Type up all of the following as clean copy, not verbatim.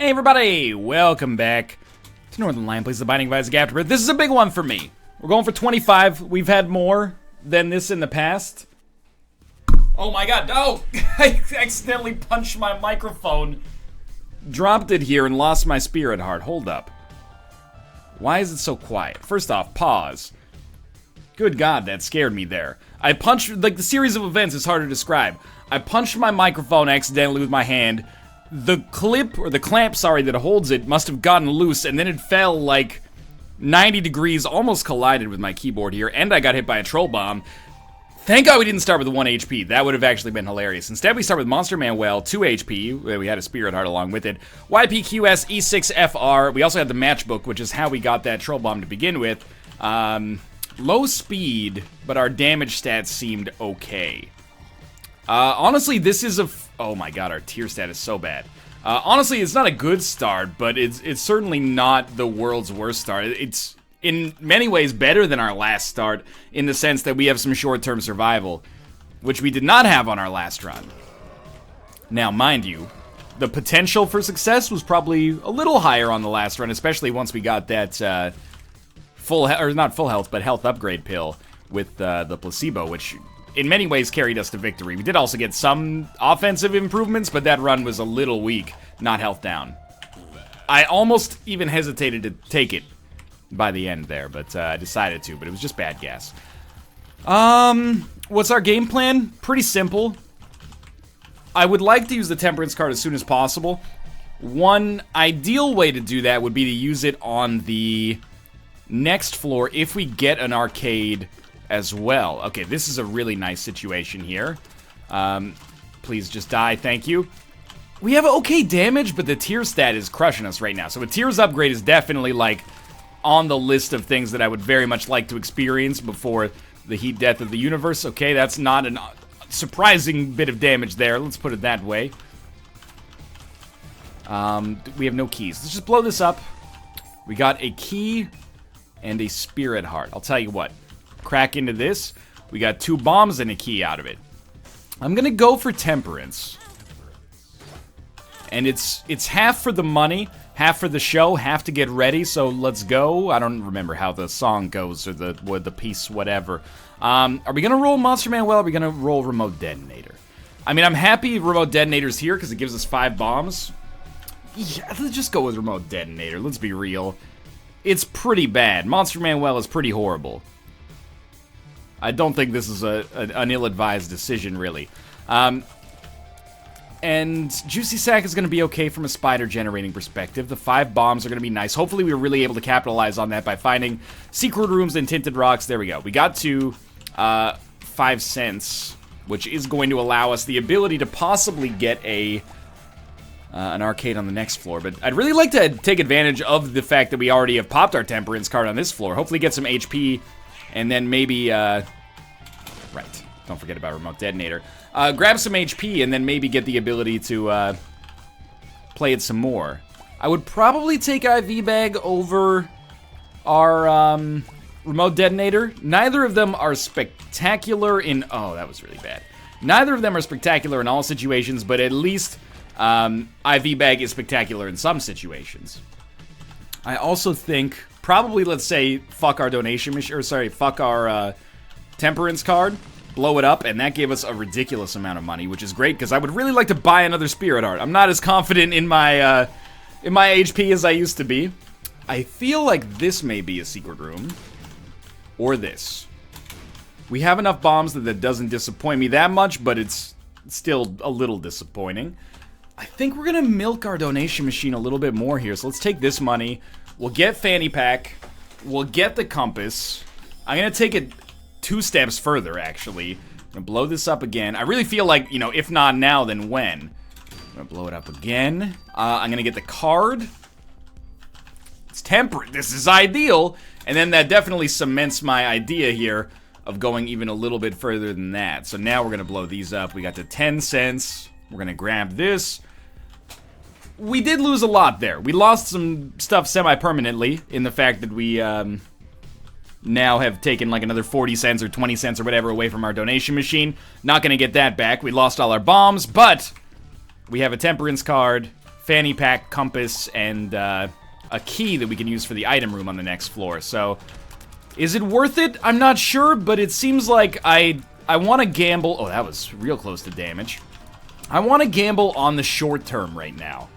Hey everybody, welcome back to Northern Lion Plays the Binding of Isaac Afterbirth. This is a big one for me. We're going for 25. We've had more than this in the past. Oh my god, no! I accidentally punched my microphone. Dropped it here and lost my spirit heart. Hold up. Why is it so quiet? First off, pause. Good god, that scared me there. I punched, like, the series of events is hard to describe. I punched my microphone accidentally with my hand. The clip, or the clamp, sorry, that holds it must have gotten loose, and then it fell like 90 degrees, almost collided with my keyboard here, and I got hit by a troll bomb. Thank God we didn't start with 1 HP. That would have actually been hilarious. Instead, we start with Monster Manuel, 2 HP. We had a Spirit Heart along with it. YPQS, E6FR. We also had the Matchbook, which is how we got that troll bomb to begin with. Low speed, but our damage stats seemed okay. Honestly, this is a... Oh my god, our tier stat is so bad. Honestly, it's not a good start, but it's certainly not the world's worst start. It's, in many ways, better than our last start, in the sense that we have some short-term survival, which we did not have on our last run. Now, mind you, the potential for success was probably a little higher on the last run, especially once we got that, not full health, but health upgrade pill with the placebo, which in many ways carried us to victory. We did also get some offensive improvements, but that run was a little weak, not health down. I almost even hesitated to take it by the end there, but I decided to, but it was just bad gas. What's our game plan? Pretty simple. I would like to use the Temperance card as soon as possible. One ideal way to do that would be to use it on the next floor if we get an arcade as well. Okay, this is a really nice situation here. Please just die, thank you. We have okay damage, but the tier stat is crushing us right now. So a tiers upgrade is definitely, like, on the list of things that I would very much like to experience before the heat death of the universe. Okay, that's not a surprising bit of damage there. Let's put it that way. We have no keys. Let's just blow this up. We got a key and a spirit heart. I'll tell you what. Crack into this. We got 2 bombs and a key out of it. I'm gonna go for Temperance. And it's half for the money, half for the show, half to get ready, so let's go. I don't remember how the song goes, or the piece, whatever. Are we gonna roll Monster Manuel, or are we gonna roll Remote Detonator? I mean, I'm happy Remote Detonator's here, because it gives us 5 bombs. Yeah, let's just go with Remote Detonator, let's be real. It's pretty bad. Monster Manuel is pretty horrible. I don't think this is an ill-advised decision, really. And Juicy Sack is going to be okay from a spider-generating perspective. The 5 bombs are going to be nice. Hopefully we were really able to capitalize on that by finding secret rooms and tinted rocks. There we go. We got to 5 cents, which is going to allow us the ability to possibly get an arcade on the next floor. But I'd really like to take advantage of the fact that we already have popped our Temperance card on this floor. Hopefully get some HP. And then maybe, right, don't forget about Remote Detonator. Grab some HP and then maybe get the ability to play it some more. I would probably take IV Bag over our Remote Detonator. Neither of them are spectacular in... Oh, that was really bad. Neither of them are spectacular in all situations, but at least IV Bag is spectacular in some situations. I also think... Probably, let's say, fuck our donation machine, or sorry, fuck our Temperance card, blow it up, and that gave us a ridiculous amount of money, which is great, because I would really like to buy another Spirit Heart. I'm not as confident in my HP as I used to be. I feel like this may be a secret room, or this. We have enough bombs that doesn't disappoint me that much, but it's still a little disappointing. I think we're gonna milk our donation machine a little bit more here, so let's take this money. We'll get Fanny Pack. We'll get the compass. I'm going to take it 2 steps further, actually. I'm going to blow this up again. I really feel like, you know, if not now, then when? I'm going to blow it up again. I'm going to get the card. It's temperate. This is ideal. And then that definitely cements my idea here of going even a little bit further than that. So now we're going to blow these up. We got to 10 cents. We're going to grab this. We did lose a lot there. We lost some stuff semi-permanently in the fact that we now have taken like another 40 cents or 20 cents or whatever away from our donation machine. Not gonna get that back. We lost all our bombs, but we have a Temperance card, fanny pack, compass, and a key that we can use for the item room on the next floor. So, is it worth it? I'm not sure, but it seems like I want to gamble. Oh, that was real close to damage. I want to gamble on the short term right now.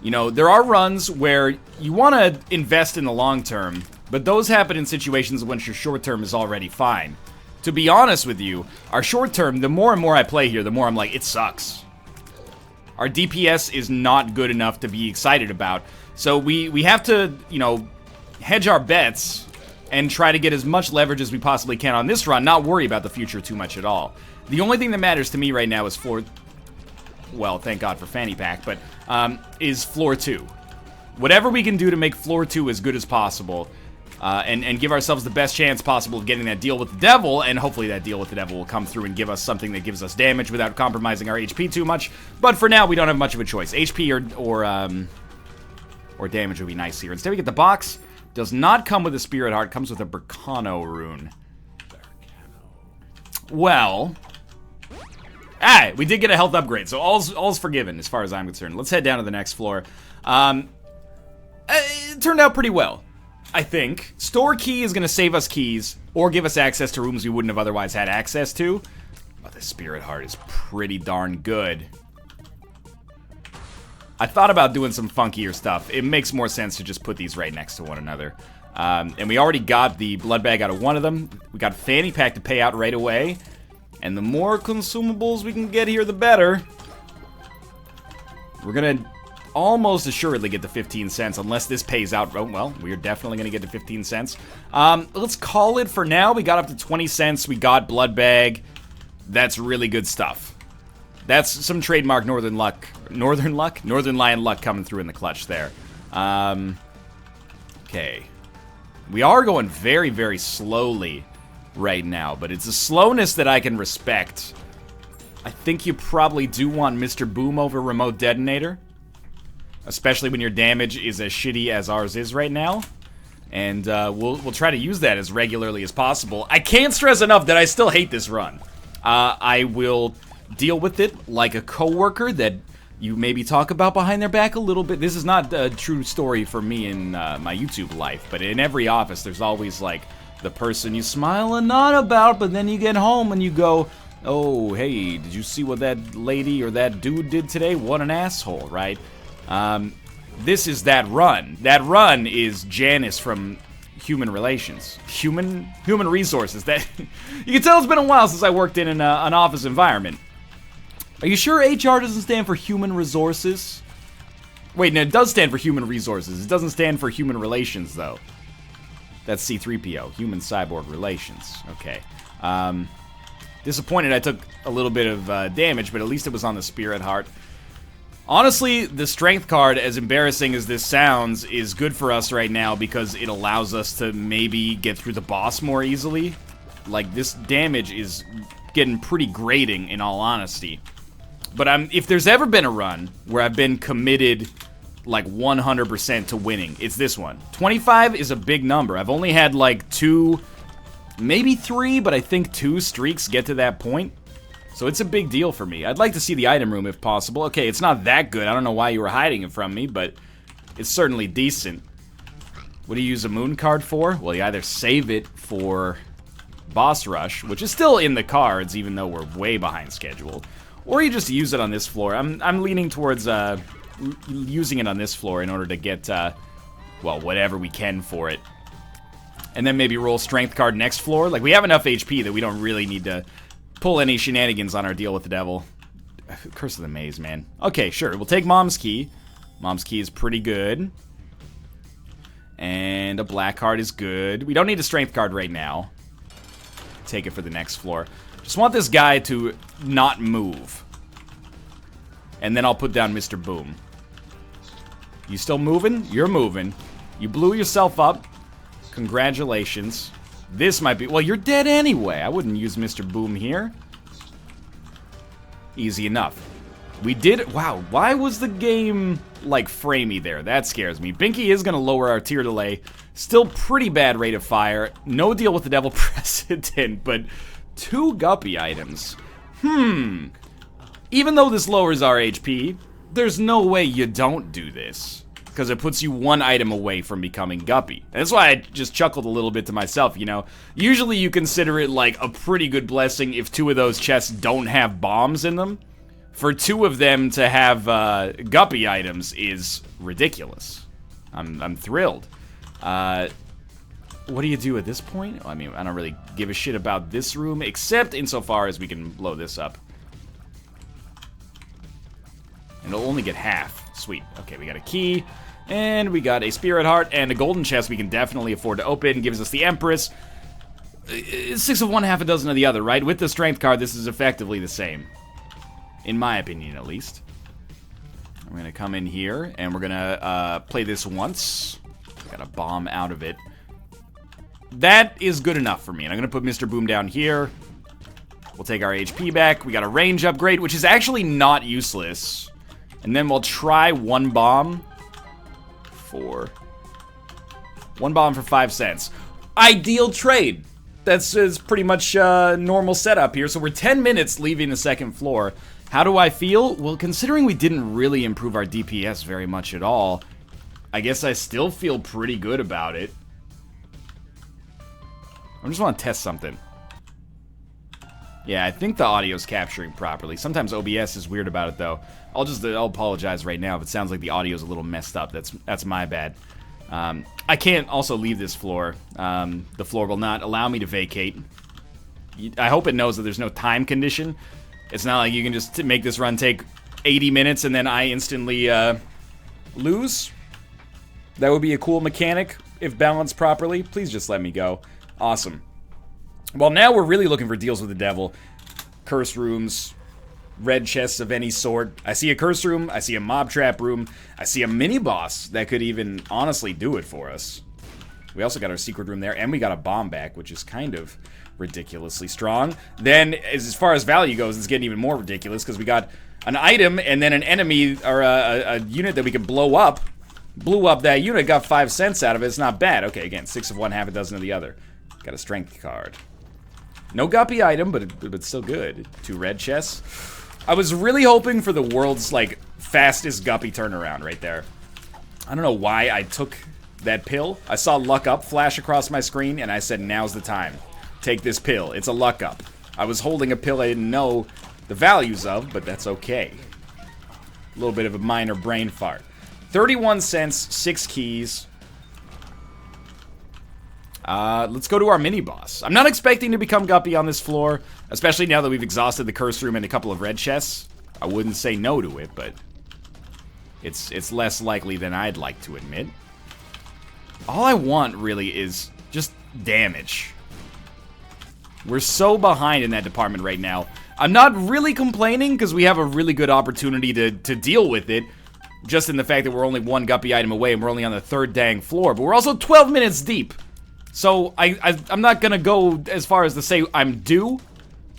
You know, there are runs where you want to invest in the long term, but those happen in situations in which your short term is already fine. To be honest with you, our short term, the more and more I play here, the more I'm like, it sucks. Our DPS is not good enough to be excited about. So we have to, you know, hedge our bets and try to get as much leverage as we possibly can on this run, not worry about the future too much at all. The only thing that matters to me right now is floor... Well, thank God for fanny pack, but is floor 2. Whatever we can do to make floor 2 as good as possible, and give ourselves the best chance possible of getting that deal with the devil, and hopefully that deal with the devil will come through and give us something that gives us damage without compromising our HP too much. But for now, we don't have much of a choice. HP or damage would be nice here. Instead, we get the box. Does not come with a Spirit Heart. Comes with a Berkano rune. Well... Ah, we did get a health upgrade, so all's forgiven as far as I'm concerned. Let's head down to the next floor. It turned out pretty well, I think. Store key is going to save us keys, or give us access to rooms we wouldn't have otherwise had access to. But the Spirit Heart is pretty darn good. I thought about doing some funkier stuff. It makes more sense to just put these right next to one another. And we already got the blood bag out of one of them. We got a fanny pack to pay out right away. And the more consumables we can get here, the better. We're gonna almost assuredly get to 15 cents, unless this pays out. Oh, well, we're definitely gonna get to 15 cents. Let's call it for now. We got up to 20 cents. We got blood bag. That's really good stuff. That's some trademark Northern Luck. Northern Lion luck coming through in the clutch there. Okay. We are going very, very slowly right now, but it's a slowness that I can respect. I think you probably do want Mr. Boom over Remote Detonator, especially when your damage is as shitty as ours is right now. And we'll try to use that as regularly as possible. I can't stress enough that I still hate this run. I will deal with it like a coworker that you maybe talk about behind their back a little bit. This is not a true story for me in my YouTube life, but in every office there's always like the person you smile and nod about, but then you get home and you go, oh, hey, did you see what that lady or that dude did today? What an asshole, right? This is that run. That run is Janice from Human Relations. Human Resources. That you can tell it's been a while since I worked in an office environment. Are you sure HR doesn't stand for Human Resources? Wait, no, it does stand for Human Resources. It doesn't stand for Human Relations, though. That's C-3PO, Human Cyborg Relations. Okay. Disappointed I took a little bit of damage, but at least it was on the Spirit Heart. Honestly, the Strength card, as embarrassing as this sounds, is good for us right now because it allows us to maybe get through the boss more easily. Like, this damage is getting pretty grating, in all honesty. But if there's ever been a run where I've been committed like 100% to winning, it's this one. 25 is a big number. I've only had like 2, maybe 3, but I think 2 streaks get to that point. So it's a big deal for me. I'd like to see the item room if possible. Okay, it's not that good. I don't know why you were hiding it from me, but it's certainly decent. What do you use a moon card for? Well, you either save it for boss rush, which is still in the cards even though we're way behind schedule, or you just use it on this floor. I'm leaning towards using it on this floor in order to get, well, whatever we can for it. And then maybe roll Strength card next floor. Like, we have enough HP that we don't really need to pull any shenanigans on our deal with the devil. Curse of the Maze, man. Okay, sure. We'll take Mom's Key. Mom's Key is pretty good. And a black card is good. We don't need a Strength card right now. Take it for the next floor. Just want this guy to not move. And then I'll put down Mr. Boom. You still moving? You're moving. You blew yourself up. Congratulations. This might be... Well, you're dead anyway. I wouldn't use Mr. Boom here. Easy enough. We did... Wow, why was the game, like, framey there? That scares me. Binky is going to lower our tier delay. Still pretty bad rate of fire. No deal with the devil precedent, but 2 guppy items. Even though this lowers our HP, there's no way you don't do this. Because it puts you one item away from becoming Guppy. And that's why I just chuckled a little bit to myself, you know. Usually you consider it like a pretty good blessing if 2 of those chests don't have bombs in them. For 2 of them to have Guppy items is ridiculous. I'm thrilled. What do you do at this point? I mean, I don't really give a shit about this room, except insofar as we can blow this up. And it'll only get half. Sweet. Okay, we got a key. And we got a spirit heart and a golden chest we can definitely afford to open. Gives us the Empress. 6 of one, half a dozen of the other, right? With the strength card, this is effectively the same. In my opinion, at least. We're gonna come in here, and we're gonna play this once. Got a bomb out of it. That is good enough for me. And I'm gonna put Mr. Boom down here. We'll take our HP back. We got a range upgrade, which is actually not useless. And then we'll try 1 bomb for 1 bomb for 5 cents. Ideal trade. That's pretty much normal setup here. So we're 10 minutes leaving the 2nd floor. How do I feel? Well, considering we didn't really improve our DPS very much at all, I guess I still feel pretty good about it. I just want to test something. Yeah, I think the audio's capturing properly. Sometimes OBS is weird about it, though. I'll apologize right now if it sounds like the audio's a little messed up. That's my bad. I can't also leave this floor. The floor will not allow me to vacate. I hope it knows that there's no time condition. It's not like you can just make this run take 80 minutes and then I instantly lose. That would be a cool mechanic if balanced properly. Please just let me go. Awesome. Well, now we're really looking for deals with the devil. Curse rooms, red chests of any sort. I see a curse room, I see a mob trap room, I see a mini boss that could even honestly do it for us. We also got our secret room there, and we got a bomb back, which is kind of ridiculously strong. Then, as far as value goes, it's getting even more ridiculous, because we got an item and then an enemy, or a unit that we can blow up. Blew up that unit, got 5 cents out of it. It's not bad. Okay, again, 6 of one, half a dozen of the other. Got a strength card. No guppy item, but still good. 2 red chests. I was really hoping for the world's, like, fastest guppy turnaround right there. I don't know why I took that pill. I saw luck up flash across my screen, and I said, now's the time. Take this pill. It's a luck up. I was holding a pill I didn't know the values of, but that's okay. A little bit of a minor brain fart. 31 cents, 6 keys. Let's go to our mini-boss. I'm not expecting to become Guppy on this floor, especially now that we've exhausted the curse room and a couple of red chests. I wouldn't say no to it, but it's less likely than I'd like to admit. All I want, really, is just damage. We're so behind in that department right now. I'm not really complaining, because we have a really good opportunity to deal with it, just in the fact that we're only 1 Guppy item away and we're only on the 3rd dang floor, but we're also 12 minutes deep. So, I'm not gonna go as far as to say I'm due,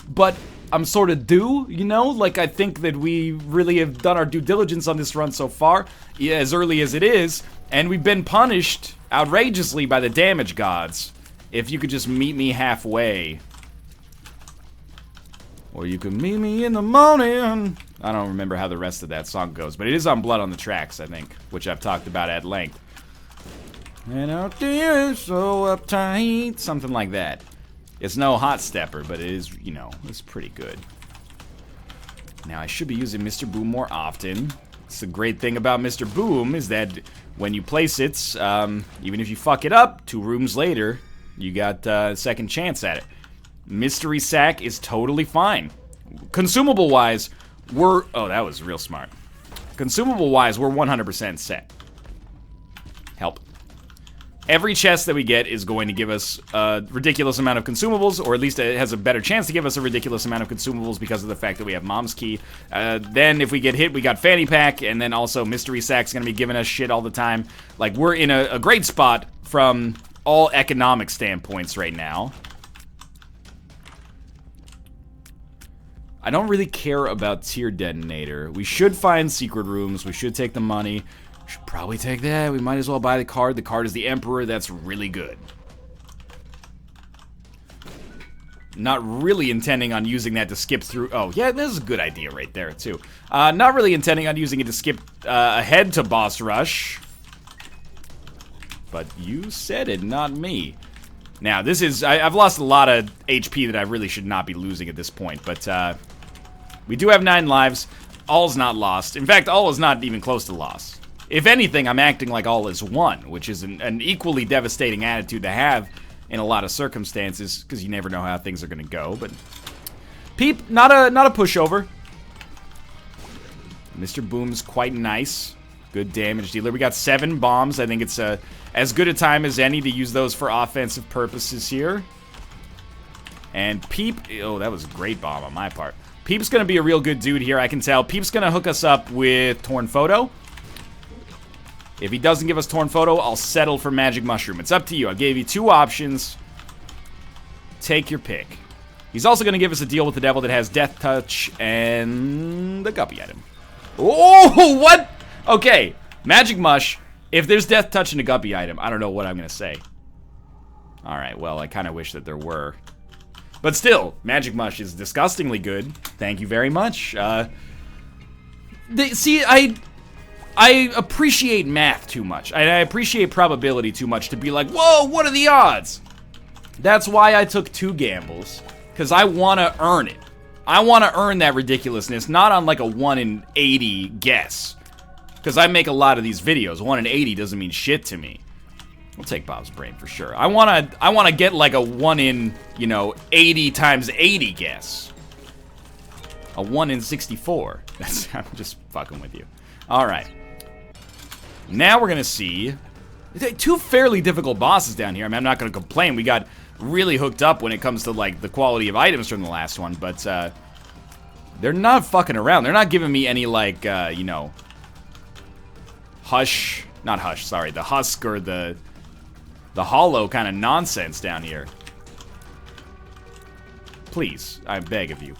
but I'm sort of due, you know? Like, I think that we really have done our due diligence on this run so far, as early as it is, and we've been punished outrageously by the damage gods. If you could just meet me halfway. Or you could meet me in the morning. I don't remember how the rest of that song goes, but it is on Blood on the Tracks, I think, which I've talked about at length. And out there so uptight. Something like that. It's no hot stepper, but it is, you know, it's pretty good. Now, I should be using Mr. Boom more often. It's the great thing about Mr. Boom is that when you place it, even if you fuck it up, 2 rooms later, you got a second chance at it. Mystery Sack is totally fine. Consumable-wise, we're... Oh, that was real smart. Consumable-wise, we're 100% set. Help. Every chest that we get is going to give us a ridiculous amount of consumables, or at least it has a better chance to give us a ridiculous amount of consumables because of the fact that we have Mom's Key. Then if we get hit, we got Fanny Pack, and then also Mystery Sack's gonna be giving us shit all the time. Like, we're in a great spot from all economic standpoints right now. I don't really care about Tier Detonator. We should find secret rooms, we should take the money. Should probably take that. We might as well buy the card. The card is the Emperor. That's really good. Not really intending on using that to skip through. Oh, yeah, this is a good idea right there, too. Not really intending on using it to skip ahead to boss rush. But you said it, not me. Now, this is... I've lost a lot of HP that I really should not be losing at this point. But we do have 9 lives. All's not lost. In fact, all is not even close to lost. If anything, I'm acting like all is won, which is an equally devastating attitude to have in a lot of circumstances, because you never know how things are going to go. But Peep, not a pushover. Mr. Boom's quite nice. Good damage dealer. We got 7 bombs. I think it's as good a time as any to use those for offensive purposes here. And Peep, oh, that was a great bomb on my part. Peep's going to be a real good dude here, I can tell. Peep's going to hook us up with Torn Photo. If he doesn't give us Torn Photo, I'll settle for Magic Mushroom. It's up to you. I gave you 2 options. Take your pick. He's also going to give us a deal with the devil that has Death Touch and the Guppy item. Oh, what? Okay, Magic Mush. If there's Death Touch and a Guppy item, I don't know what I'm going to say. Alright, well, I kind of wish that there were. But still, Magic Mush is disgustingly good. Thank you very much. See, I appreciate math too much. I appreciate probability too much to be like, whoa, what are the odds? That's why I took 2 gambles. Because I want to earn it. I want to earn that ridiculousness, not on like a 1 in 80 guess. Because I make a lot of these videos. 1 in 80 doesn't mean shit to me. We'll take Bob's brain for sure. I wanna get like a 1 in, 80 times 80 guess. A 1 in 64. I'm just fucking with you. Alright. Now we're gonna see 2 fairly difficult bosses down here. I mean, I'm not gonna complain. We got really hooked up when it comes to like the quality of items from the last one, but they're not fucking around. They're not giving me any like hush, not hush, sorry, the husk or the hollow kind of nonsense down here. Please, I beg of you.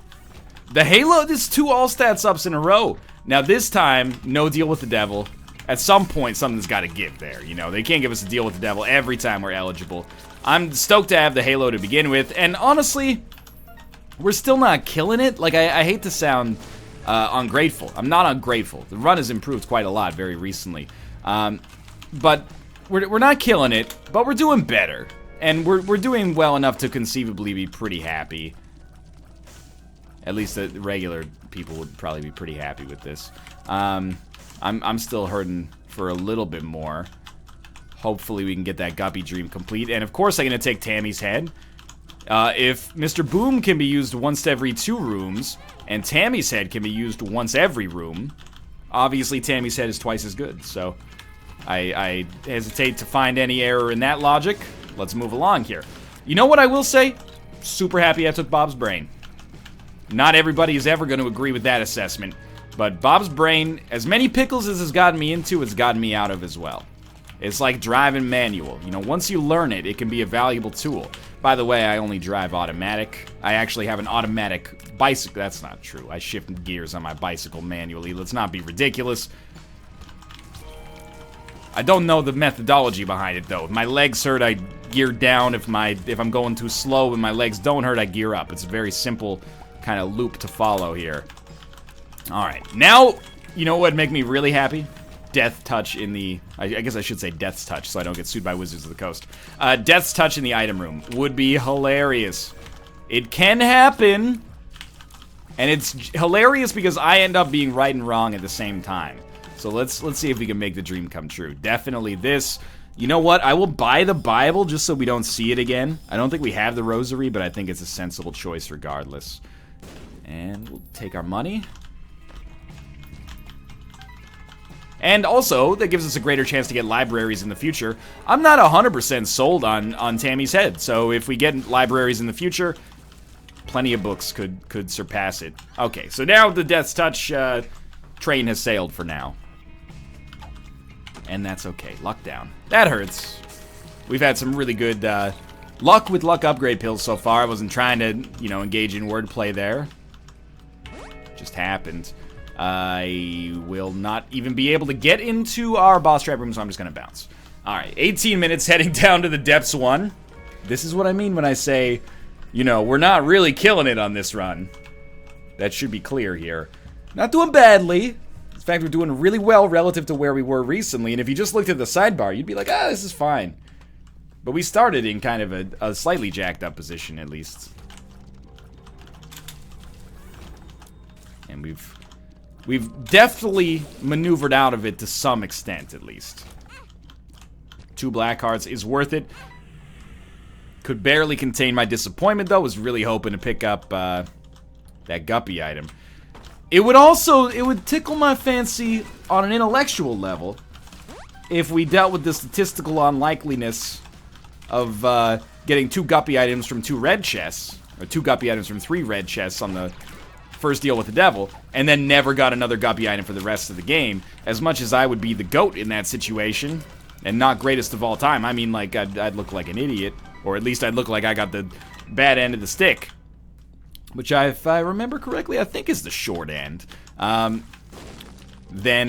The Halo, this is 2 all stats ups in a row. Now this time, no deal with the devil. At some point, something's got to give there, They can't give us a deal with the devil every time we're eligible. I'm stoked to have the Halo to begin with, and honestly, we're still not killing it. Like, I hate to sound ungrateful. I'm not ungrateful. The run has improved quite a lot very recently. But we're not killing it, but we're doing better. And we're doing well enough to conceivably be pretty happy. At least the regular people would probably be pretty happy with this. I'm still hurting for a little bit more. Hopefully we can get that Guppy dream complete. And of course I'm going to take Tammy's head. If Mr. Boom can be used once every 2 rooms, and Tammy's head can be used once every room, obviously Tammy's head is twice as good. So I hesitate to find any error in that logic. Let's move along here. You know what I will say? Super happy I took Bob's brain. Not everybody is ever going to agree with that assessment. But Bob's brain, as many pickles as it's gotten me into, it's gotten me out of as well. It's like driving manual. Once you learn it, it can be a valuable tool. By the way, I only drive automatic. I actually have an automatic bicycle. That's not true. I shift gears on my bicycle manually. Let's not be ridiculous. I don't know the methodology behind it, though. If my legs hurt, I gear down. If I'm going too slow and my legs don't hurt, I gear up. It's a very simple kind of loop to follow here. Alright, now, you know what would make me really happy? Death Touch in the... I guess I should say Death's Touch so I don't get sued by Wizards of the Coast. Death's Touch in the item room would be hilarious. It can happen, and it's hilarious because I end up being right and wrong at the same time. So let's see if we can make the dream come true. Definitely this. You know what? I will buy the Bible just so we don't see it again. I don't think we have the Rosary, but I think it's a sensible choice regardless. And we'll take our money. And also, that gives us a greater chance to get libraries in the future. I'm not 100% sold on Tammy's head, so if we get libraries in the future, plenty of books could surpass it. Okay, so now the Death's Touch train has sailed for now. And that's okay. Luck down. That hurts. We've had some really good luck with luck upgrade pills so far. I wasn't trying to, engage in wordplay there. Just happened. I will not even be able to get into our boss trap room, so I'm just going to bounce. Alright, 18 minutes heading down to the depths 1. This is what I mean when I say you know, we're not really killing it on this run. That should be clear here. Not doing badly. In fact, we're doing really well relative to where we were recently. And if you just looked at the sidebar, you'd be like, ah, this is fine. But we started in kind of a slightly jacked up position, at least. And we've definitely maneuvered out of it to some extent, at least. 2 black hearts is worth it. Could barely contain my disappointment, though. Was really hoping to pick up that guppy item. It would tickle my fancy on an intellectual level if we dealt with the statistical unlikeliness of getting 2 guppy items from 2 red chests, or 2 guppy items from 3 red chests on the first deal with the devil, and then never got another guppy item for the rest of the game. As much as I would be the GOAT in that situation, and not greatest of all time, I mean, like, I'd look like an idiot, or at least I'd look like I got the bad end of the stick. Which, if I remember correctly, I think is the short end. Then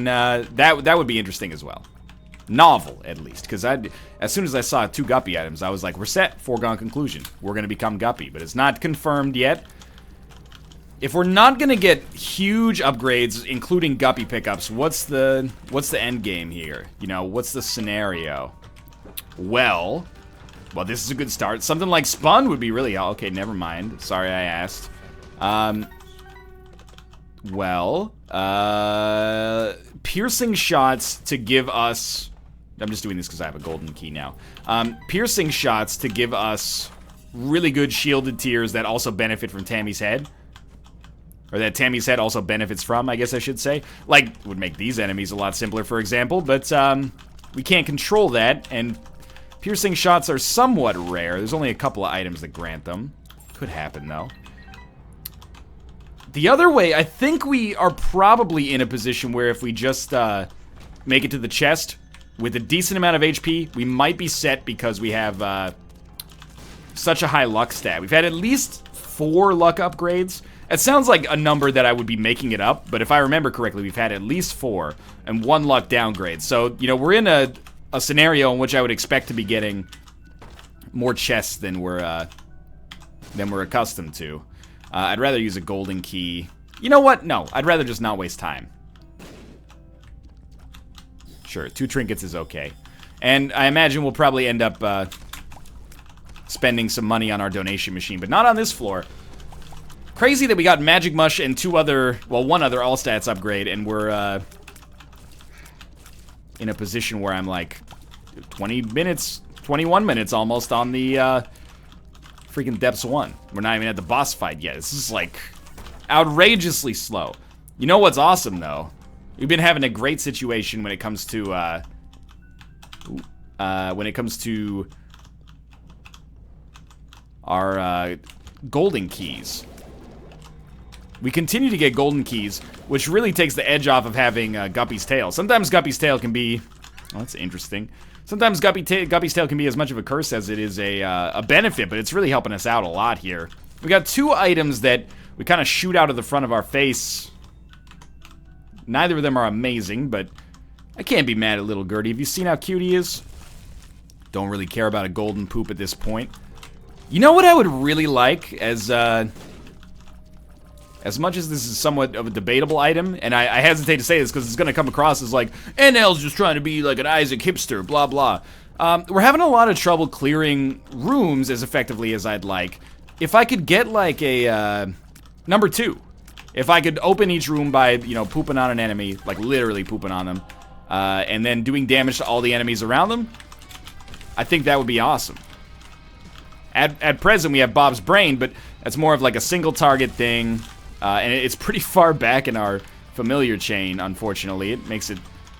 that would be interesting as well. Novel, at least. Because as soon as I saw 2 guppy items, I was like, we're set. Foregone conclusion. We're going to become guppy. But it's not confirmed yet. If we're not going to get huge upgrades, including guppy pickups, what's the end game here? You know, what's the scenario? Well, this is a good start. Something like Spun would be really... Okay, never mind. Sorry I asked. Piercing shots to give us... I'm just doing this because I have a golden key now. Piercing shots to give us really good shielded tiers that also benefit from Tammy's head. Or that Tammy's head also benefits from, I guess I should say. Like, would make these enemies a lot simpler, for example. But, we can't control that, and... Piercing shots are somewhat rare. There's only a couple of items that grant them. Could happen, though. The other way, I think we are probably in a position where if we just make it to the chest with a decent amount of HP, we might be set because we have such a high luck stat. We've had at least 4 luck upgrades. It sounds like a number that I would be making it up, but if I remember correctly, we've had at least 4 and 1 luck downgrade. So, you know, we're in a scenario in which I would expect to be getting more chests than we're accustomed to. I'd rather use a golden key. You know what? No, I'd rather just not waste time. Sure, 2 trinkets is okay. And I imagine we'll probably end up spending some money on our donation machine, but not on this floor. Crazy that we got Magic Mush and 1 other all stats upgrade, and we're in a position where I'm like 20 minutes, 21 minutes almost on the freaking Depths 1. We're not even at the boss fight yet. This is like outrageously slow. You know what's awesome though? We've been having a great situation when it comes to our golden keys. We continue to get golden keys, which really takes the edge off of having Guppy's Tail. Sometimes Guppy's Tail can be... Well, that's interesting. Sometimes Guppy's Tail can be as much of a curse as it is a benefit, but it's really helping us out a lot here. We got 2 items that we kind of shoot out of the front of our face. Neither of them are amazing, but I can't be mad at little Gertie. Have you seen how cute he is? Don't really care about a golden poop at this point. You know what I would really like as much as this is somewhat of a debatable item, and I hesitate to say this because it's going to come across as like, NL's just trying to be like an Isaac hipster, blah, blah. We're having a lot of trouble clearing rooms as effectively as I'd like. If I could get like a, number 2. If I could open each room by, you know, pooping on an enemy, like literally pooping on them, and then doing damage to all the enemies around them, I think that would be awesome. At present, we have Bob's Brain, but that's more of like a single target thing. And it's pretty far back in our familiar chain, unfortunately. It makes it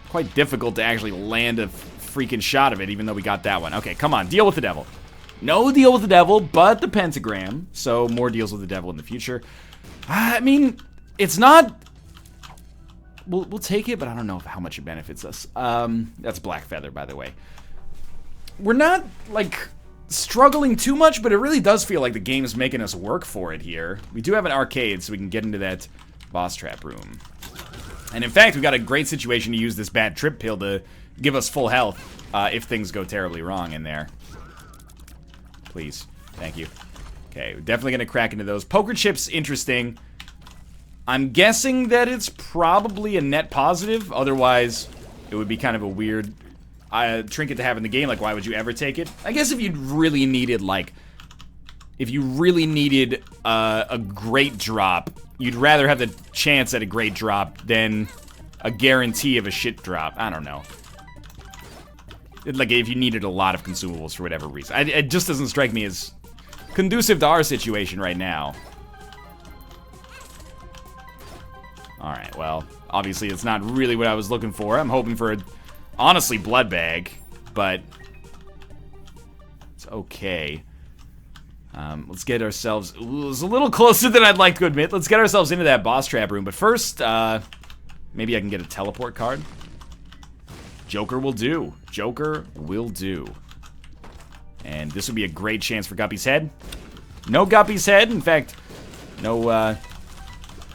quite difficult to actually land a freaking shot of it, even though we got that one. Okay, come on, deal with the devil. No deal with the devil, but the pentagram. So, more deals with the devil in the future. I mean, it's not... We'll take it, but I don't know how much it benefits us. That's Black Feather, by the way. We're not, like... struggling too much, but it really does feel like the game is making us work for it here. We do have an arcade, so we can get into that boss trap room. And in fact, we've got a great situation to use this bad trip pill to give us full health if things go terribly wrong in there. Please. Thank you. Okay, we're definitely gonna crack into those. Poker chip's interesting. I'm guessing that it's probably a net positive. Otherwise, it would be kind of a weird trinket to have in the game. Like, why would you ever take it? I guess if you really needed, like, if you really needed a great drop, you'd rather have the chance at a great drop than a guarantee of a shit drop. I don't know. Like, if you needed a lot of consumables for whatever reason. It just doesn't strike me as conducive to our situation right now. Alright, well, obviously it's not really what I was looking for. I'm hoping for a, honestly, blood bag, but it's okay. Let's get ourselves, ooh, it's a little closer than I'd like to admit. Let's get ourselves into that boss trap room, but first, maybe I can get a teleport card. Joker will do. Joker will do. And this would be a great chance for Guppy's head. No Guppy's head. In fact, no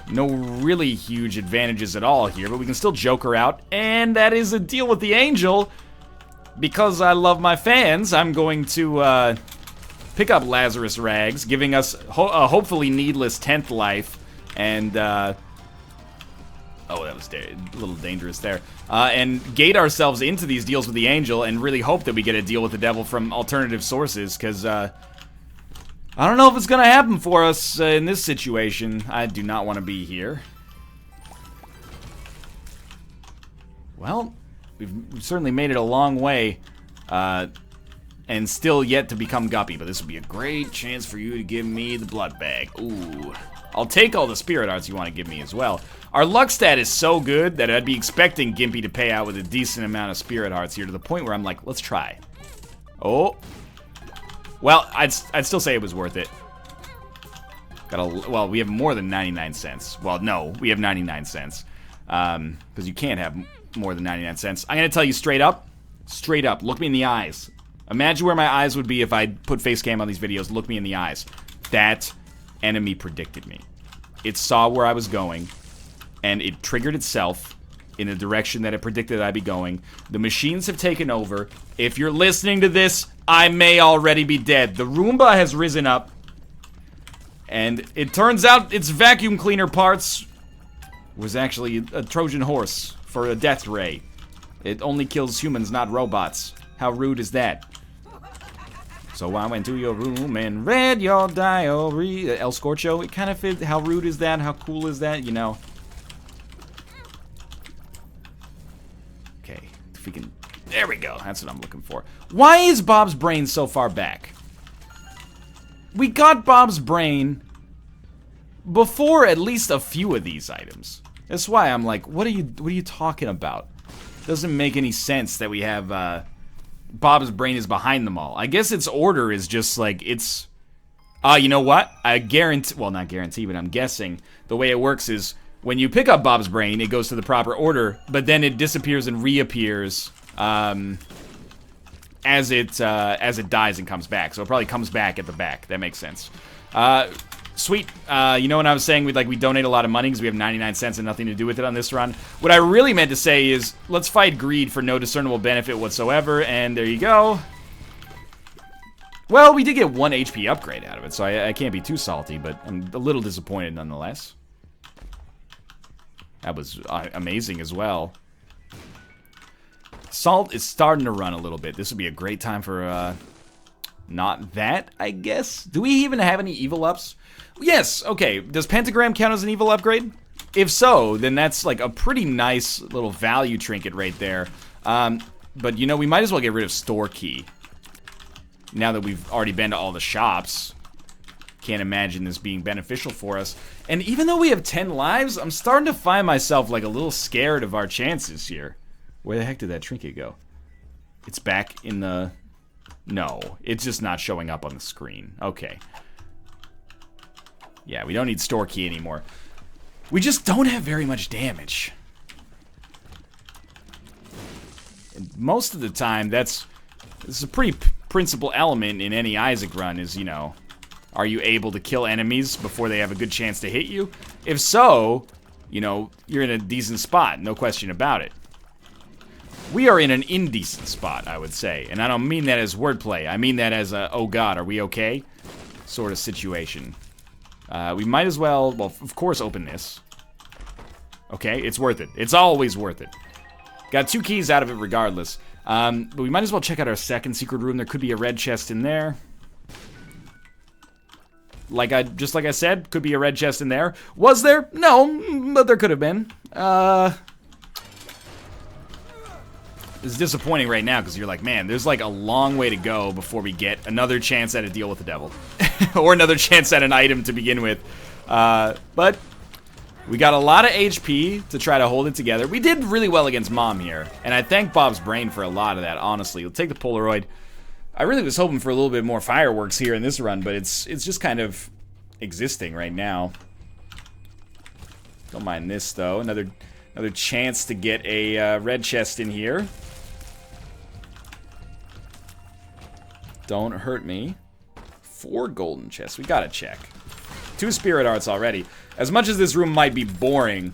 really huge advantages at all here, but we can still Joker out. And that is a deal with the Angel. Because I love my fans, I'm going to pick up Lazarus Rags, giving us a hopefully needless 10th life. And, oh, that was a little dangerous there. And gate ourselves into these deals with the Angel and really hope that we get a deal with the Devil from alternative sources, because, I don't know if it's gonna happen for us in this situation. I do not want to be here. Well, we've certainly made it a long way, and still yet to become Guppy, but this would be a great chance for you to give me the blood bag. Ooh. I'll take all the spirit arts you want to give me as well. Our luck stat is so good that I'd be expecting Gimpy to pay out with a decent amount of spirit hearts here, to the point where I'm like, let's try. Oh. Well, I'd still say it was worth it. Well, we have more than 99 cents. Well, no, we have 99 cents. Because you can't have more than 99 cents. I'm going to tell you straight up, look me in the eyes. Imagine where my eyes would be if I put face cam on these videos. Look me in the eyes. That enemy predicted me. It saw where I was going, and it triggered itself in a direction that it predicted I'd be going. The machines have taken over. If you're listening to this, I may already be dead. The Roomba has risen up, and it turns out its vacuum cleaner parts was actually a Trojan horse for a death ray. It only kills humans, not robots. How rude is that? So I went to your room and read your diary. El Scorcho, it kind of fits. How rude is that? How cool is that? You know. Okay, if we can. There we go. That's what I'm looking for. Why is Bob's brain so far back? We got Bob's brain before at least a few of these items. That's why I'm like, what are you talking about? Doesn't make any sense that we have Bob's brain is behind them all. I guess its order is just like, it's... you know what? I guarantee... Well, not guarantee, but I'm guessing the way it works is when you pick up Bob's brain, it goes to the proper order, but then it disappears and reappears as it dies and comes back. So it probably comes back at the back. That makes sense. Sweet. You know when I was saying we donate a lot of money because we have 99 cents and nothing to do with it on this run? What I really meant to say is, let's fight greed for no discernible benefit whatsoever, and there you go. Well, we did get 1 HP upgrade out of it, so I can't be too salty, but I'm a little disappointed nonetheless. That was amazing as well. Salt is starting to run a little bit. This would be a great time for, not that, I guess? Do we even have any evil ups? Yes, okay. Does Pentagram count as an evil upgrade? If so, then that's like a pretty nice little value trinket right there. But, you know, we might as well get rid of Store Key. Now that we've already been to all the shops. Can't imagine this being beneficial for us. And even though we have 10 lives, I'm starting to find myself like a little scared of our chances here. Where the heck did that trinket go? It's back in the... No, it's just not showing up on the screen. Okay. Yeah, we don't need Store Key anymore. We just don't have very much damage. And most of the time, this is a pretty principal element in any Isaac run is, you know, are you able to kill enemies before they have a good chance to hit you? If so, you know, you're in a decent spot, no question about it. We are in an indecent spot, I would say. And I don't mean that as wordplay. I mean that as a, oh god, are we okay? sort of situation. We might as well, of course, open this. Okay, it's worth it. It's always worth it. Got 2 keys out of it regardless. But we might as well check out our second secret room. There could be a red chest in there. Just like I said, could be a red chest in there. Was there? No, but there could have been. It's disappointing right now because you're like, man, there's like a long way to go before we get another chance at a deal with the devil. Or another chance at an item to begin with. But we got a lot of HP to try to hold it together. We did really well against Mom here. And I thank Bob's brain for a lot of that, honestly. We'll take the Polaroid. I really was hoping for a little bit more fireworks here in this run, but it's just kind of existing right now. Don't mind this, though. Another chance to get a red chest in here. Don't hurt me. 4 golden chests. We gotta check. 2 spirit hearts already. As much as this room might be boring,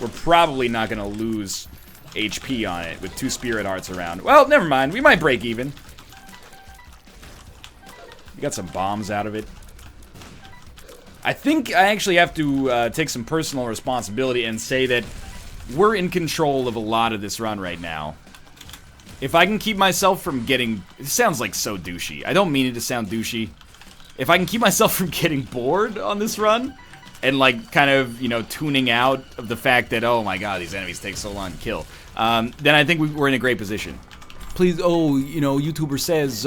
we're probably not gonna lose HP on it with 2 spirit hearts around. Well, never mind. We might break even. We got some bombs out of it. I think I actually have to take some personal responsibility and say that we're in control of a lot of this run right now. If I can keep myself from getting... It sounds like so douchey. I don't mean it to sound douchey. If I can keep myself from getting bored on this run, and like kind of, you know, tuning out of the fact that, oh my god, these enemies take so long to kill, then I think we're in a great position. Please, oh, you know, YouTuber says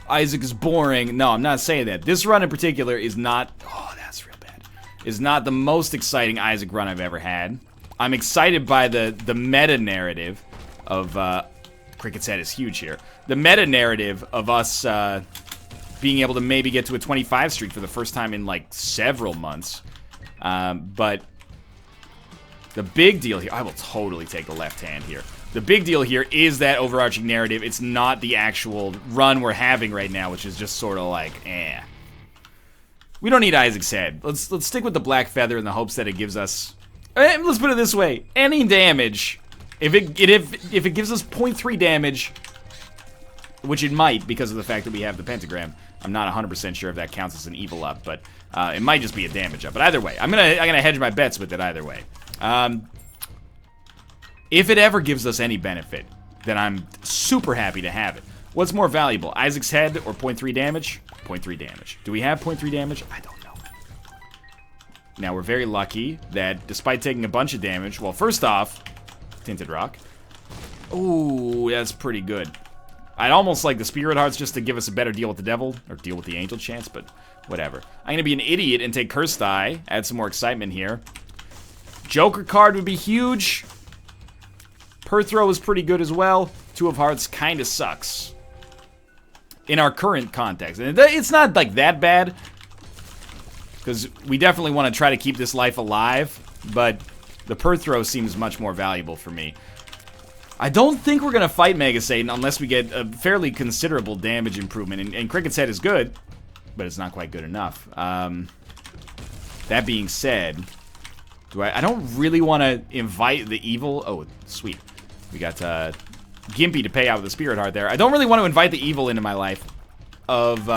Isaac is boring. No, I'm not saying that. This run in particular is not... Oh, that's real bad. Is not the most exciting Isaac run I've ever had. I'm excited by the meta-narrative of... Cricket's head is huge here. The meta-narrative of us being able to maybe get to a 25 streak for the first time in, like, several months. But the big deal here... I will totally take the left hand here. The big deal here is that overarching narrative. It's not the actual run we're having right now, which is just sort of like, eh. We don't need Isaac's head. Let's stick with the black feather in the hopes that it gives us... Let's put it this way. Any damage... If it gives us 0.3 damage, which it might because of the fact that we have the pentagram, I'm not 100% sure if that counts as an evil up, but it might just be a damage up. But either way, I'm gonna hedge my bets with it either way. If it ever gives us any benefit, then I'm super happy to have it. What's more valuable, Isaac's head or 0.3 damage? 0.3 damage. Do we have 0.3 damage? I don't know. Now we're very lucky that despite taking a bunch of damage, well, first off. Tinted rock. Ooh, that's pretty good. I'd almost like the spirit hearts just to give us a better deal with the devil, or deal with the angel chance, but whatever. I'm gonna be an idiot and take Cursed Eye, add some more excitement here. Joker card would be huge. Perthrow is pretty good as well. 2 of Hearts kinda sucks. In our current context. And it's not like that bad, because we definitely want to try to keep this life alive, but the Perthrow seems much more valuable for me. I don't think we're going to fight Mega Satan unless we get a fairly considerable damage improvement. And Cricket's head is good, but it's not quite good enough. That being said, I don't really want to invite the evil... Oh, sweet. We got Gimpy to pay out with the Spirit Heart there. I don't really want to invite the evil into my life of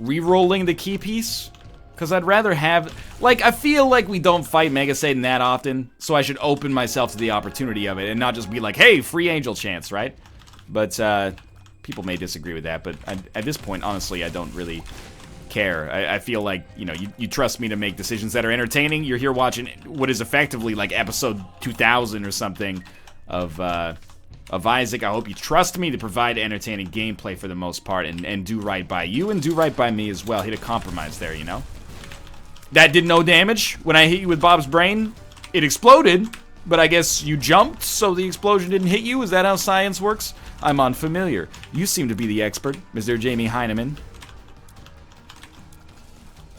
re-rolling the key piece. Because I'd rather have... Like, I feel like we don't fight Mega Satan that often, so I should open myself to the opportunity of it and not just be like, hey, free angel chance, right? But, people may disagree with that, but at this point, honestly, I don't really care. I feel like, you know, you trust me to make decisions that are entertaining. You're here watching what is effectively like episode 2000 or something of Isaac. I hope you trust me to provide entertaining gameplay for the most part and do right by you and do right by me as well. Hit a compromise there, you know? That did no damage. When I hit you with Bob's brain, it exploded, but I guess you jumped, so the explosion didn't hit you? Is that how science works? I'm unfamiliar. You seem to be the expert, Mr. Jamie Heineman.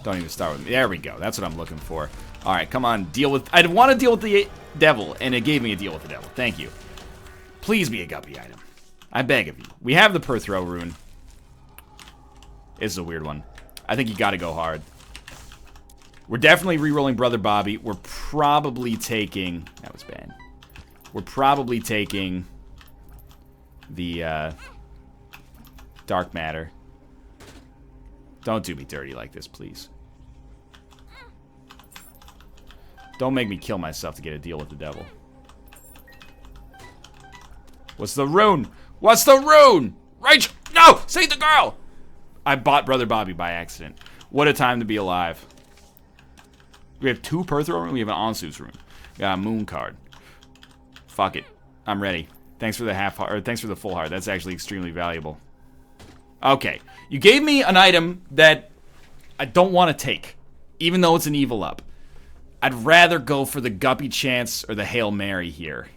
Don't even start with me. There we go. That's what I'm looking for. Alright, come on. Deal with... I want to deal with the devil, and it gave me a deal with the devil. Thank you. Please be a guppy item. I beg of you. We have the Perthrow rune. It's a weird one. I think you gotta go hard. We're definitely re-rolling Brother Bobby. We're probably taking... That was bad. We're probably taking the Dark Matter. Don't do me dirty like this, please. Don't make me kill myself to get a deal with the devil. What's the rune? What's the rune? Rachel! No! Save the girl! I bought Brother Bobby by accident. What a time to be alive. We have 2 Perthro runes. We have an Ansu's rune. We got a moon card. Fuck it. I'm ready. Thanks for the half heart, or thanks for the full heart. That's actually extremely valuable. Okay. You gave me an item that I don't want to take, even though it's an evil up. I'd rather go for the Guppy Chance or the Hail Mary here.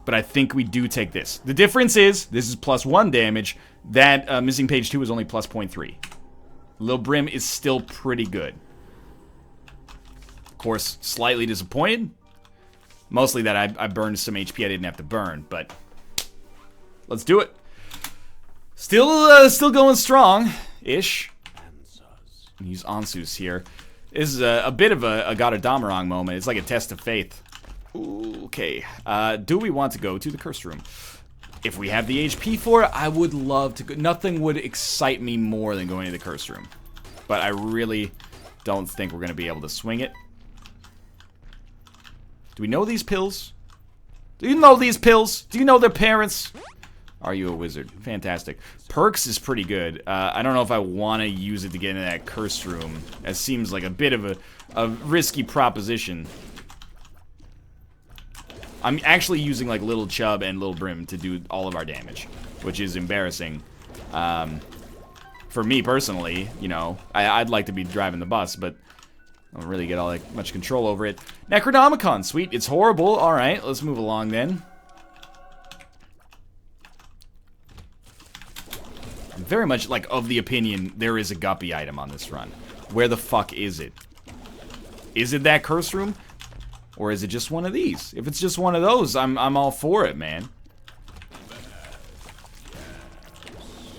But I think we do take this. The difference is, this is +1 damage. That Missing Page 2 is only +0.3. Lil Brim is still pretty good. Of course, slightly disappointed. Mostly that I burned some HP I didn't have to burn, but let's do it. Still going strong-ish. Use Ansu's here. This is a bit of a God of Damarang moment. It's like a test of faith. Ooh, okay. Do we want to go to the Cursed Room? If we have the HP for it, I would love to go. Nothing would excite me more than going to the Cursed Room. But I really don't think we're going to be able to swing it. Do we know these pills? Do you know these pills? Do you know their parents? Are you a wizard? Fantastic. Perks is pretty good. I don't know if I want to use it to get into that Cursed Room. That seems like a bit of a risky proposition. I'm actually using like Little Chub and Little Brim to do all of our damage, which is embarrassing. For me personally, you know, I'd like to be driving the bus, but I don't really get all that much control over it. Necronomicon, sweet. It's horrible. All right, let's move along then. I'm very much like of the opinion there is a Guppy item on this run. Where the fuck is it? Is it that Curse Room? Or is it just one of these? If it's just one of those, I'm all for it, man.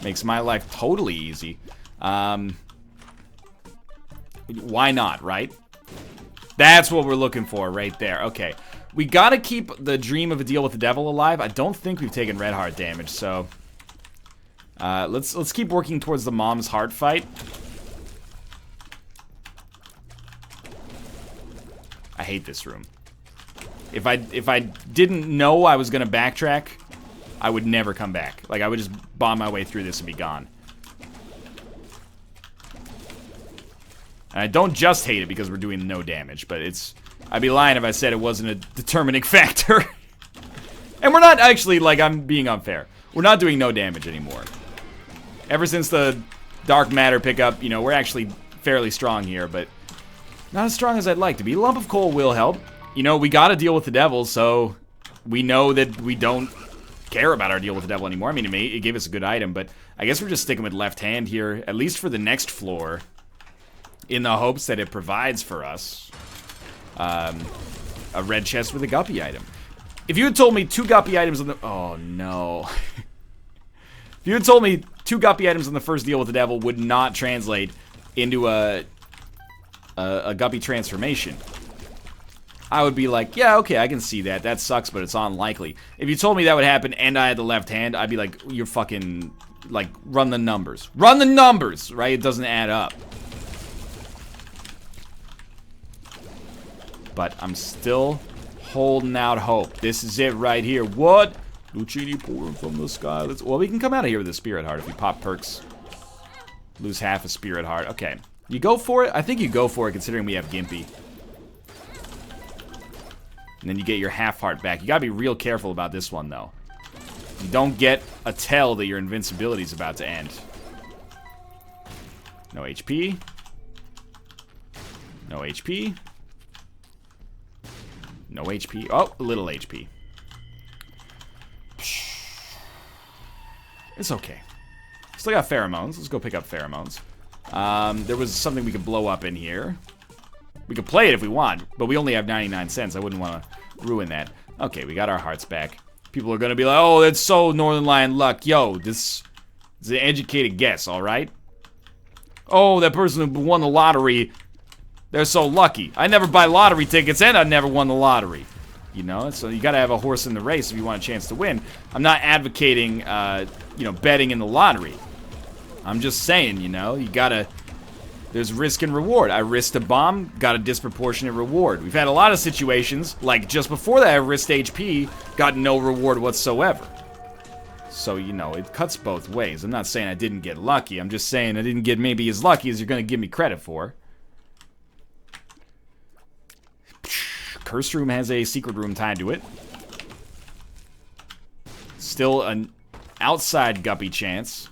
Makes my life totally easy. Why not, right? That's what we're looking for right there. Okay. We gotta keep the dream of a deal with the devil alive. I don't think we've taken red heart damage, so let's keep working towards the mom's heart fight. I hate this room. If I didn't know I was gonna backtrack, I would never come back. Like, I would just bomb my way through this and be gone. And I don't just hate it because we're doing no damage, but I'd be lying if I said it wasn't a determining factor. And we're not actually, like, I'm being unfair. We're not doing no damage anymore. Ever since the Dark Matter pickup, you know, we're actually fairly strong here, but not as strong as I'd like to be. Lump of Coal will help. You know, we gotta deal with the devil, so we know that we don't care about our deal with the devil anymore. I mean, it gave us a good item, but I guess we're just sticking with left hand here, at least for the next floor, in the hopes that it provides for us a red chest with a Guppy item. If you had told me 2 Guppy items on the... Oh, no. If you had told me 2 Guppy items on the first deal with the devil would not translate into a Guppy transformation, I would be like, yeah, okay, I can see that. That sucks, but it's unlikely. If you told me that would happen and I had the left hand, I'd be like, you're fucking, like, run the numbers. Run the numbers, right? It doesn't add up. But I'm still holding out hope. This is it right here. What? Lucini pouring from the sky. Well, we can come out of here with a Spirit Heart if we pop perks. Lose half a Spirit Heart. Okay. You go for it? I think you go for it considering we have Gimpy. And then you get your half heart back. You gotta be real careful about this one, though. You don't get a tell that your invincibility is about to end. No HP. No HP. No HP. Oh, a little HP. It's okay. Still got pheromones. Let's go pick up pheromones. There was something we could blow up in here. We could play it if we want, but we only have 99 cents. I wouldn't want to ruin that. Okay, we got our hearts back. People are going to be like, oh, that's so Northern Lion luck. Yo, this is an educated guess, all right? Oh, that person who won the lottery, they're so lucky. I never buy lottery tickets, and I never won the lottery. You know, so you got to have a horse in the race if you want a chance to win. I'm not advocating, you know, betting in the lottery. I'm just saying, you know, you gotta... There's risk and reward. I risked a bomb, got a disproportionate reward. We've had a lot of situations, like just before that I risked HP, got no reward whatsoever. So, you know, it cuts both ways. I'm not saying I didn't get lucky. I'm just saying I didn't get maybe as lucky as you're going to give me credit for. Curse room has a secret room tied to it. Still an outside guppy chance.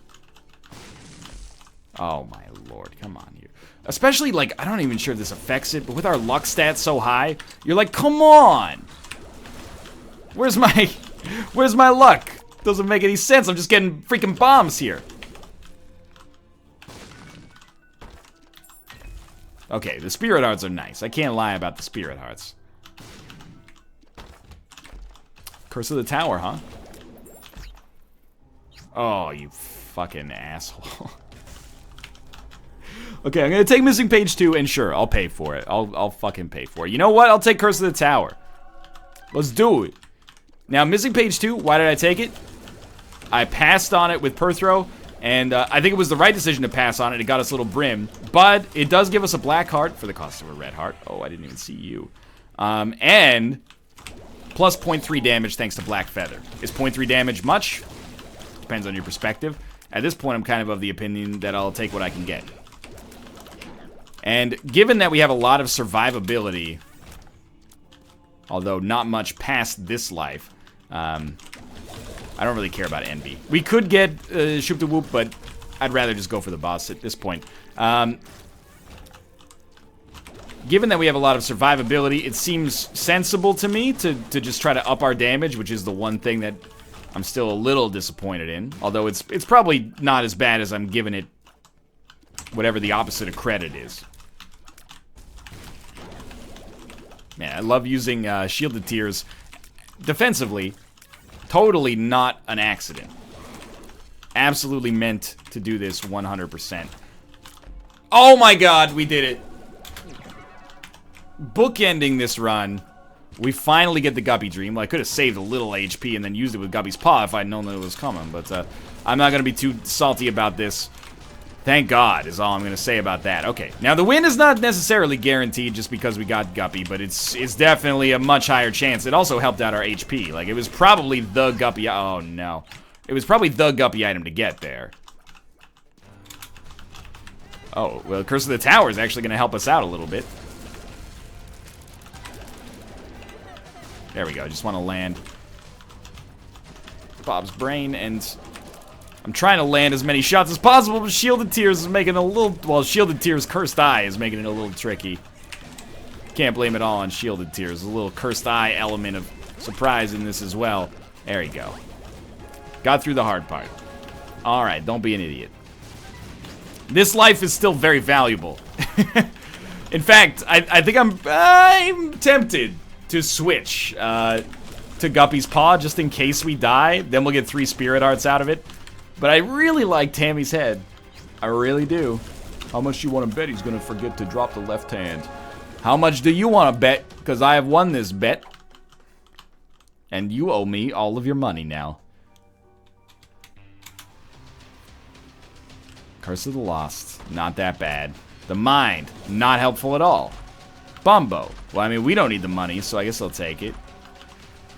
Oh my lord, come on here. Especially, like, I don't even sure if this affects it, but with our luck stats so high, you're like, come on! Where's my luck? Doesn't make any sense, I'm just getting freaking bombs here. Okay, the spirit hearts are nice. I can't lie about the spirit hearts. Curse of the Tower, huh? Oh, you fucking asshole. Okay, I'm gonna take missing page 2, and sure, I'll pay for it. I'll fucking pay for it. You know what? I'll take Curse of the Tower. Let's do it. Now, missing page 2, why did I take it? I passed on it with Perthrow, and I think it was the right decision to pass on it. It got us a little brim, but it does give us a black heart for the cost of a red heart. Oh, I didn't even see you. And plus 0.3 damage thanks to Black Feather. Is 0.3 damage much? Depends on your perspective. At this point, I'm kind of the opinion that I'll take what I can get. And given that we have a lot of survivability, although not much past this life, I don't really care about Envy. We could get Shoop the Whoop, but I'd rather just go for the boss at this point. Given that we have a lot of survivability, it seems sensible to me to just try to up our damage, which is the one thing that I'm still a little disappointed in. Although it's probably not as bad as I'm giving it whatever the opposite of credit is. Man, I love using Shielded Tears defensively. Totally not an accident. Absolutely meant to do this 100%. Oh my god, we did it. Bookending this run, we finally get the Guppy Dream. Well, I could have saved a little HP and then used it with Guppy's Paw if I'd known that it was coming, but I'm not going to be too salty about this. Thank God is all I'm going to say about that. Okay, now the win is not necessarily guaranteed just because we got Guppy, but it's definitely a much higher chance. It also helped out our HP. Like, it was probably the Guppy... Oh, no. It was probably the Guppy item to get there. Oh, well, Curse of the Tower is actually going to help us out a little bit. There we go. I just want to land Bob's Brain, and I'm trying to land as many shots as possible, but Shielded Tears is making it a little... Well, Shielded Tears' Cursed Eye is making it a little tricky. Can't blame it all on Shielded Tears. A little Cursed Eye element of surprise in this as well. There you go. Got through the hard part. Alright, don't be an idiot. This life is still very valuable. In fact, I think I'm tempted to switch to Guppy's Paw just in case we die. Then we'll get 3 Spirit Hearts out of it. But I really like Tammy's head. I really do. How much do you want to bet he's going to forget to drop the left hand? How much do you want to bet? Because I have won this bet. And you owe me all of your money now. Curse of the Lost. Not that bad. The Mind. Not helpful at all. Bumbo. Well, I mean, we don't need the money, so I guess I'll take it.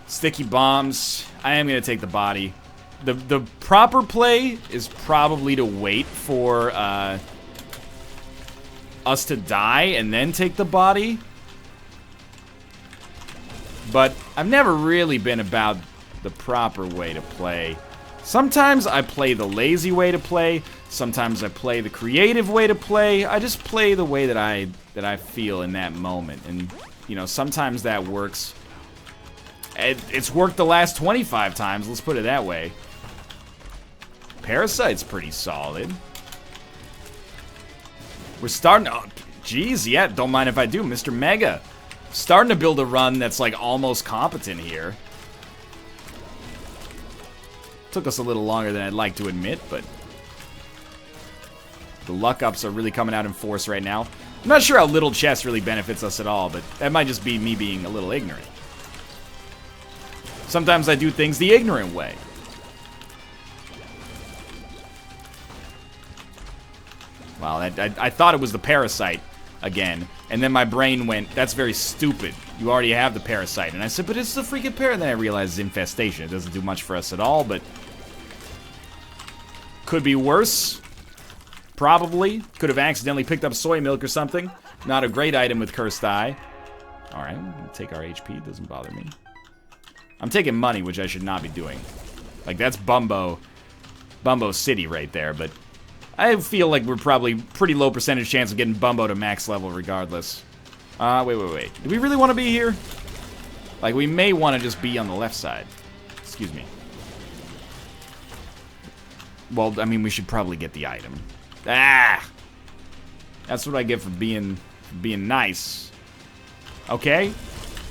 Sticky Bombs. I am going to take the body. The proper play is probably to wait for us to die and then take the body. But I've never really been about the proper way to play. Sometimes I play the lazy way to play. Sometimes I play the creative way to play. I just play the way that I feel in that moment. And, you know, sometimes that works. It's worked the last 25 times, let's put it that way. Parasite's pretty solid. We're starting to... Oh, geez, yeah, don't mind if I do. Mr. Mega. Starting to build a run that's, like, almost competent here. Took us a little longer than I'd like to admit, but... The luck ups are really coming out in force right now. I'm not sure how Little Chest really benefits us at all, but that might just be me being a little ignorant. Sometimes I do things the ignorant way. Well, I thought it was the parasite again. And then my brain went, that's very stupid. You already have the parasite. And I said, but it's the freaking parasite. And then I realized it's infestation. It doesn't do much for us at all, but could be worse. Probably. Could have accidentally picked up soy milk or something. Not a great item with Cursed Eye. Alright, take our HP. Doesn't bother me. I'm taking money, which I should not be doing. Like, that's Bumbo City right there, but I feel like we're probably pretty low percentage chance of getting Bumbo to max level regardless. Wait. Do we really want to be here? Like, we may want to just be on the left side. Excuse me. Well, I mean, we should probably get the item. Ah! That's what I get for being nice. Okay?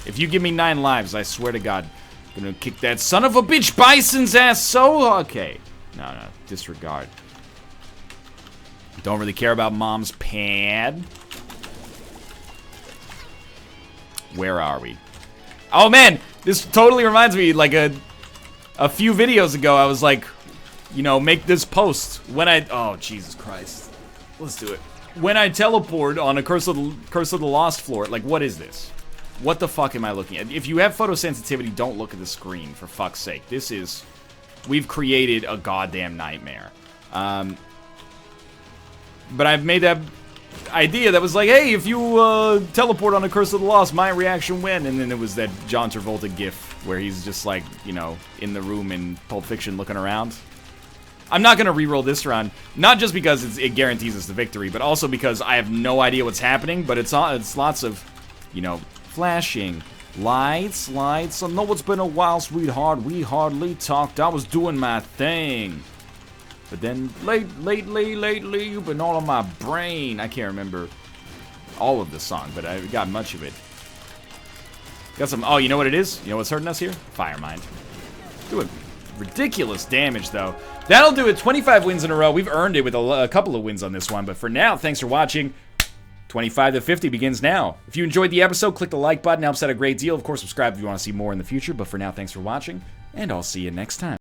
If you give me 9 lives, I swear to God, I'm gonna kick that son of a bitch bison's ass so... Okay. No, disregard. Don't really care about mom's pad. Where are we? Oh man, this totally reminds me, like a few videos ago, I was like, you know, make this post when I... Oh, Jesus Christ. Let's do it. When I teleport on a Curse of the Lost floor, like, what is this? What the fuck am I looking at? If you have photosensitivity, don't look at the screen, for fuck's sake. This is... We've created a goddamn nightmare. But I've made that idea that was like, hey, if you teleport on a Curse of the Lost, my reaction when? And then it was that John Travolta gif where he's just like, you know, in the room in Pulp Fiction looking around. I'm not going to reroll this run, not just because it guarantees us the victory, but also because I have no idea what's happening, but it's lots of, you know, flashing. Lights. I know it's been a while, sweetheart. We hardly talked. I was doing my thing. But then, lately, you've been all on my brain. I can't remember all of the song, but I got much of it. Got some, oh, you know what it is? You know what's hurting us here? Fire Mind. Doing ridiculous damage, though. That'll do it. 25 wins in a row. We've earned it with a couple of wins on this one, but for now, thanks for watching. 25 to 50 begins now. If you enjoyed the episode, click the like button. Helps out a great deal. Of course, subscribe if you want to see more in the future. But for now, thanks for watching, and I'll see you next time.